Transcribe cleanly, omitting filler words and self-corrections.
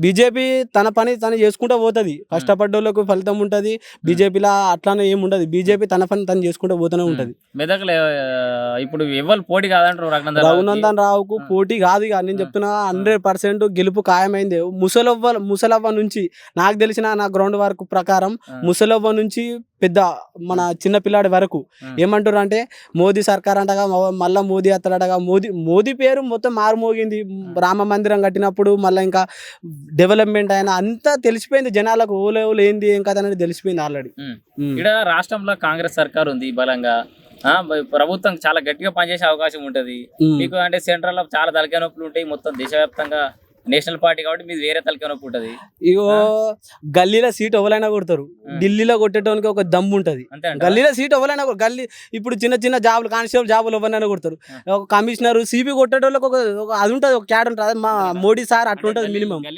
BJP తన పని తను చేసుకుంటూ పోతుంది, కష్టపడ్డోళ్ళకు ఫలితం ఉంటుంది. బీజేపీలో అట్లానే ఏమి ఉండదు, బీజేపీ తన పని తను చేసుకుంటూ పోతూనే ఉంటుంది. మెదక్లో ఇప్పుడు ఎవరు పోటీ కాదంటారు రఘునందన్ రావుకు పోటీ కాదు. ఇక నేను చెప్తున్నా 100% గెలుపు ఖాయమైంది. ముసలవ్వ నుంచి నాకు తెలిసిన నా గ్రౌండ్ వర్క్ ప్రకారం ముసలవ్వ నుంచి పెద్ద మన చిన్న పిల్లాడి వరకు ఏమంటారు అంటే మోదీ సర్కార్ అంటగా మళ్ళీ మోదీ అత్తడగా మోదీ పేరు మొత్తం మారుమోగింది. రామ మందిరం కట్టినప్పుడు మళ్ళీ ఇంకా డెవలప్మెంట్ అయినా అంతా తెలిసిపోయింది జనాలకు, ఓలో ఏంది ఏం కథ అనేది తెలిసిపోయింది ఆల్రెడీ. ఇక్కడ రాష్ట్రంలో కాంగ్రెస్ సర్కార్ ఉంది బలంగా, ప్రభుత్వం చాలా గట్టిగా పనిచేసే అవకాశం ఉంటది మీకు. అంటే సెంట్రల్ లో చాలా తలకాయ నొప్పులు ఉంటాయి, మొత్తం దేశవ్యాప్తంగా నేషనల్ పార్టీ కాబట్టి మీది వేరే తలకాయ నొప్పి ఉంటది. ఇగో గల్లీలో సీట్ ఎవరైనా కొడతారు, ఢిల్లీలో కొట్టేటానికి ఒక దమ్ము ఉంటది. గల్లీలో సీట్ ఎవరైనా గల్లీ ఇప్పుడు చిన్న చిన్న జాబులు కానిస్టేబుల్ జాబులు ఎవరైనా కొడతారు. ఒక కమిషనర్ సిపి కొట్టేటోళ్ళకి ఒక అది ఉంటుంది, ఒక క్యాడ్ ఉంటుంది. మా మోడీ సార్ అట్లుంటది మినిమం.